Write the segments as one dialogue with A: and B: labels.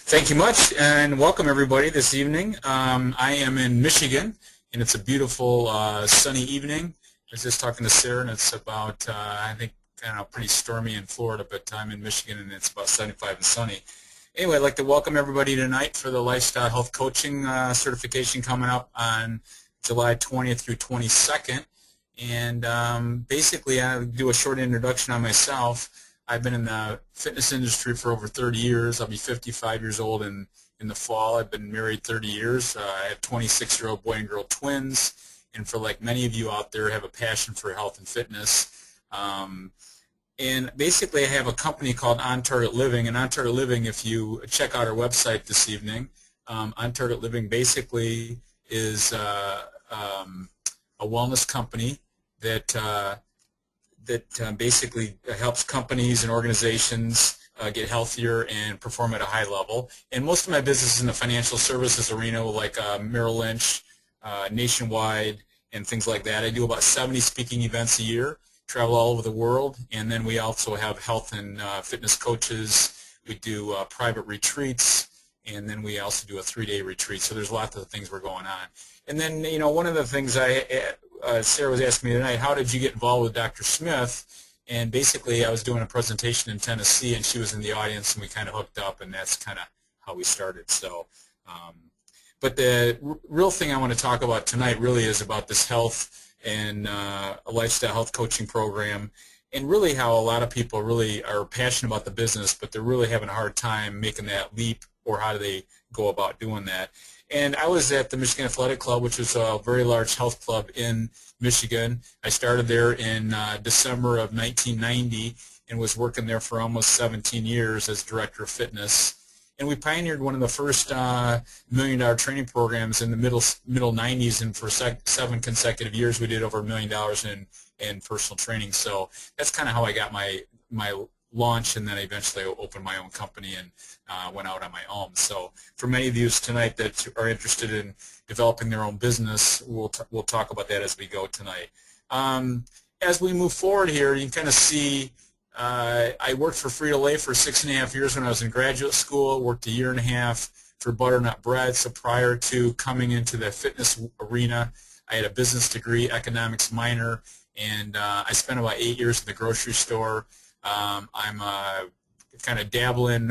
A: Thank you much, and welcome everybody this evening. I am in Michigan, and it's a beautiful sunny evening. I was just talking to Sarah, and it's about, I think, pretty stormy in Florida, but I'm in Michigan, and it's about 75 and sunny. Anyway, I'd like to welcome everybody tonight for the Lifestyle Health Coaching certification coming up on July 20th through 22nd. And basically, I'll do a short introduction on myself. I've been in the fitness industry for over 30 years. I'll be 55 years old in the fall. I've been married 30 years. I have 26-year-old boy and girl twins, and for like many of you out there, have a passion for health and fitness. And basically, I have a company called On Target Living, and On Target Living, if you check out our website this evening, On Target Living basically is a wellness company that basically helps companies and organizations get healthier and perform at a high level. And most of my business is in the financial services arena, like Merrill Lynch, Nationwide, and things like that. I do about 70 speaking events a year, travel all over the world, and then we also have health and fitness coaches. We do private retreats, and then we also do a 3-day retreat. So there's lots of things we're going on. And then, you know, one of the things Sarah was asking me tonight, how did you get involved with Dr. Smith? And basically, I was doing a presentation in Tennessee, and she was in the audience, and we kind of hooked up, and that's kind of how we started. So, but the real thing I want to talk about tonight really is about this health and a lifestyle health coaching program, and really how a lot of people really are passionate about the business, but they're really having a hard time making that leap, or how do they go about doing that. And I was at the Michigan Athletic Club, which is a very large health club in Michigan. I started there in December of 1990 and was working there for almost 17 years as director of fitness. And we pioneered one of the first $1 million training programs in the middle 90s, and for 7 consecutive years we did over $1 million in personal training. So that's kind of how I got my launch, and then I eventually opened my own company and went out on my own. So for many of you tonight that are interested in developing their own business, we'll talk about that as we go tonight. As we move forward here, you can kind of see I worked for Frito-Lay for 6.5 years when I was in graduate school, worked 1.5 years for Butternut Bread. So prior to coming into the fitness arena, I had a business degree, economics minor, and I spent about 8 years in the grocery store. I'm kind of dabbling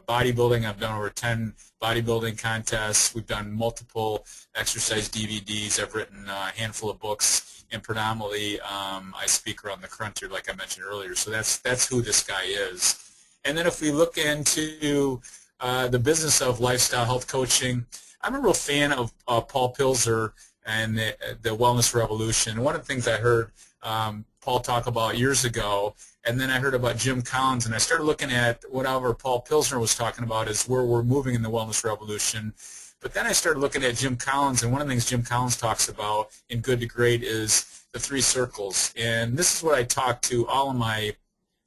A: bodybuilding. I've done over 10 bodybuilding contests. We've done multiple exercise DVDs. I've written a handful of books, and predominantly I speak around the country, like I mentioned earlier. So that's who this guy is. And then if we look into the business of lifestyle health coaching, I'm a real fan of Paul Pilzer and the Wellness Revolution. One of the things I heard Paul talk about years ago, and then I heard about Jim Collins, and I started looking at whatever Paul Pilsner was talking about is where we're moving in the wellness revolution. But then I started looking at Jim Collins, and one of the things Jim Collins talks about in Good to Great is the 3 circles. And this is what I talk to all of my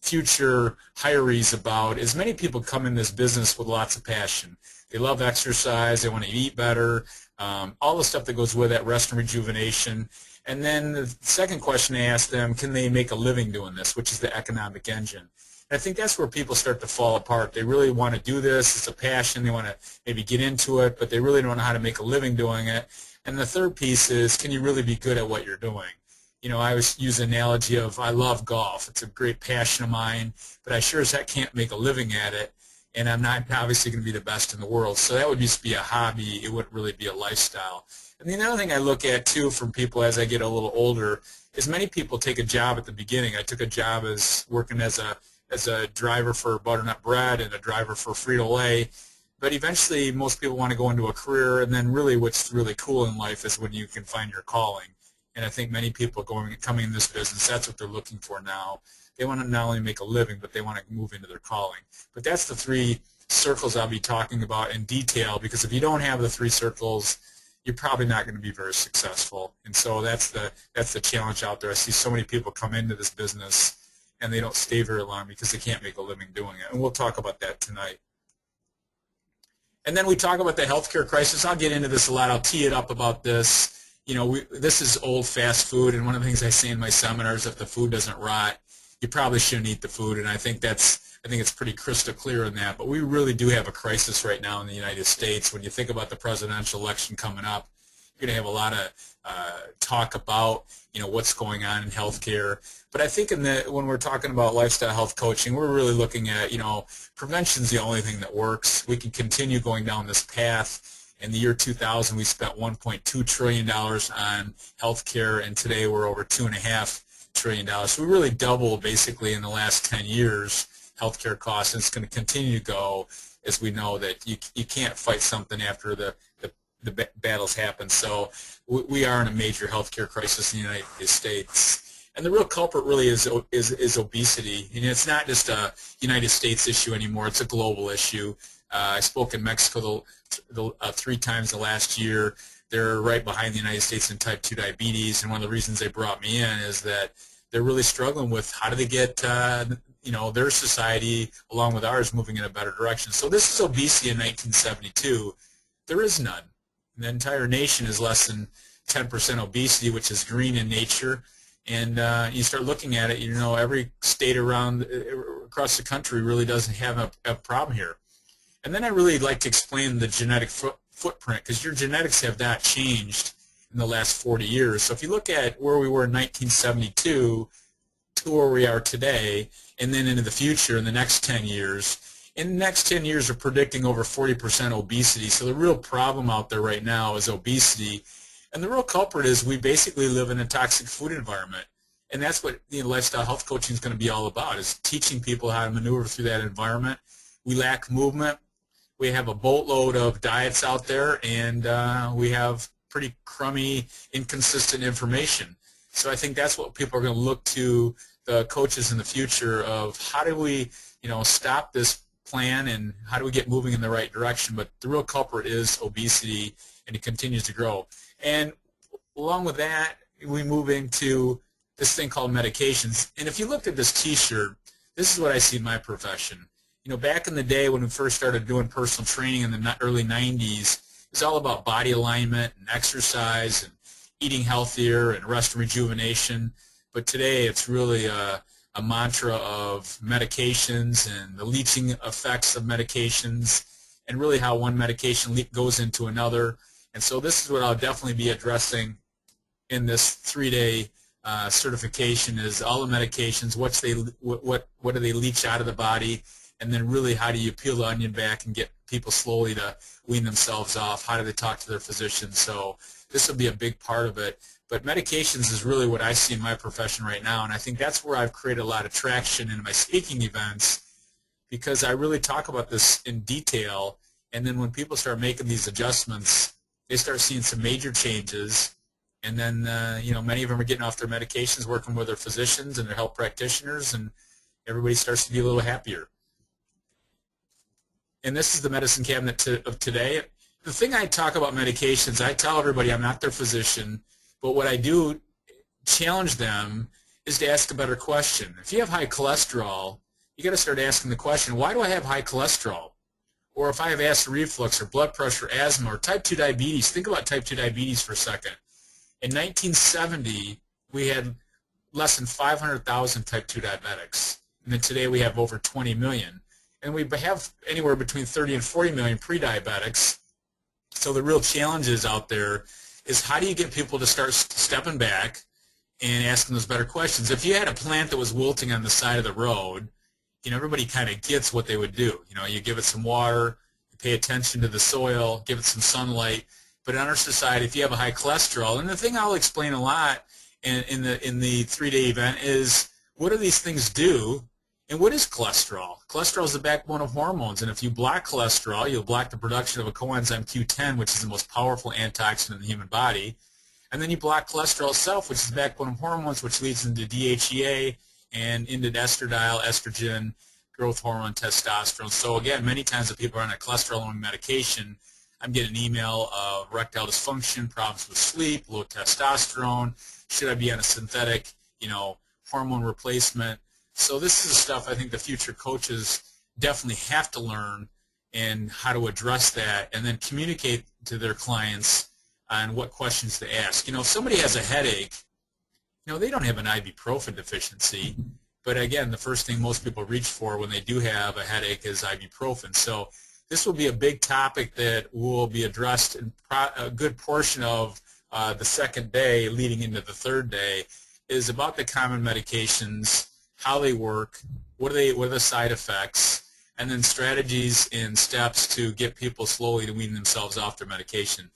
A: future hirees about, is many people come in this business with lots of passion. They love exercise, they want to eat better, all the stuff that goes with that, rest and rejuvenation. And then the second question I ask them, can they make a living doing this, which is the economic engine. And I think that's where people start to fall apart. They really want to do this. It's a passion. They want to maybe get into it, but they really don't know how to make a living doing it. And the third piece is, can you really be good at what you're doing? You know, I always use the analogy of I love golf. It's a great passion of mine, but I sure as heck can't make a living at it, and I'm not obviously going to be the best in the world. So that would just be a hobby. It wouldn't really be a lifestyle. And the other thing I look at, too, from people as I get a little older is many people take a job at the beginning. I took a job as working as a driver for Butternut Bread and a driver for Frito-Lay. But eventually, most people want to go into a career, and then really what's really cool in life is when you can find your calling. And I think many people coming in this business, that's what they're looking for now. They want to not only make a living, but they want to move into their calling. But that's the 3 circles I'll be talking about in detail, because if you don't have the 3 circles, you're probably not going to be very successful. And so that's the challenge out there. I see so many people come into this business and they don't stay very long because they can't make a living doing it. And we'll talk about that tonight. And then we talk about the healthcare crisis. I'll get into this a lot. I'll tee it up about this. You know, this is old fast food, and one of the things I say in my seminars, if the food doesn't rot, you probably shouldn't eat the food. And I think that's I think it's pretty crystal clear in that. But we really do have a crisis right now in the United States. When you think about the presidential election coming up, you're going to have a lot of talk about, what's going on in healthcare. But I think when we're talking about lifestyle health coaching, we're really looking at, prevention's the only thing that works. We can continue going down this path. In the year 2000, we spent $1.2 trillion on healthcare, and today we're over $2.5 trillion. So we really doubled basically in the last 10 years healthcare costs, and it's going to continue to go, as we know that you can't fight something after the battles happen. So we are in a major healthcare crisis in the United States. And the real culprit really is obesity. And it's not just a United States issue anymore. It's a global issue. I spoke in Mexico 3 times the last year. They're right behind the United States in type 2 diabetes. And one of the reasons they brought me in is that they're really struggling with how do they get their society along with ours moving in a better direction. So this is obesity in 1972. There is none. The entire nation is less than 10% obesity, which is green in nature. And you start looking at it, every state across the country really doesn't have a problem here. And then I really like to explain the genetic footprint, because your genetics have not changed in the last 40 years. So if you look at where we were in 1972 to where we are today, and then into the future in the next 10 years, in the next 10 years, we're predicting over 40% obesity. So the real problem out there right now is obesity. And the real culprit is we basically live in a toxic food environment. And that's what lifestyle health coaching is going to be all about, is teaching people how to maneuver through that environment. We lack movement. We have a boatload of diets out there, and we have pretty crummy, inconsistent information. So I think that's what people are going to look to the coaches in the future of how do we, stop this plan and how do we get moving in the right direction. But the real culprit is obesity, and it continues to grow. And along with that, we move into this thing called medications. And if you looked at this T-shirt, this is what I see in my profession. Back in the day when we first started doing personal training in the early 90s, it was all about body alignment and exercise and eating healthier and rest and rejuvenation. But today it's really a mantra of medications and the leaching effects of medications, and really how one medication goes into another. And so this is what I'll definitely be addressing in this 3-day certification, is all the medications, what do they leach out of the body, and then really how do you peel the onion back and get people slowly to wean themselves off? How do they talk to their physicians? So this will be a big part of it. But medications is really what I see in my profession right now, and I think that's where I've created a lot of traction in my speaking events, because I really talk about this in detail, and then when people start making these adjustments, they start seeing some major changes, and then many of them are getting off their medications, working with their physicians and their health practitioners, and everybody starts to be a little happier. And this is the medicine cabinet of today. The thing I talk about medications, I tell everybody I'm not their physician, but what I do challenge them is to ask a better question. If you have high cholesterol, you got to start asking the question, why do I have high cholesterol? Or if I have acid reflux or blood pressure, asthma, or type 2 diabetes, think about type 2 diabetes for a second. In 1970, we had less than 500,000 type 2 diabetics, and then today we have over 20 million. And we have anywhere between 30 and 40 million pre-diabetics. So the real challenges out there is how do you get people to start stepping back and asking those better questions. If you had a plant that was wilting on the side of the road, everybody kind of gets what they would do. You give it some water, you pay attention to the soil, give it some sunlight. But in our society, if you have a high cholesterol, and the thing I'll explain a lot in the 3-day event is, what do these things do? And what is cholesterol? Cholesterol is the backbone of hormones, and if you block cholesterol, you'll block the production of a coenzyme Q10, which is the most powerful antioxidant in the human body. And then you block cholesterol itself, which is the backbone of hormones, which leads into DHEA and into estradiol, estrogen, growth hormone, testosterone. So again, many times if people are on a cholesterol-lowering medication, I'm getting an email of erectile dysfunction, problems with sleep, low testosterone. Should I be on a synthetic, hormone replacement? So this is the stuff I think the future coaches definitely have to learn, and how to address that, and then communicate to their clients on what questions to ask. If somebody has a headache, they don't have an ibuprofen deficiency, But again, the first thing most people reach for when they do have a headache is ibuprofen. So this will be a big topic that will be addressed in a good portion of the second day leading into the third day, is about the common medications, how they work, what are the side effects, and then strategies and steps to get people slowly to wean themselves off their medication.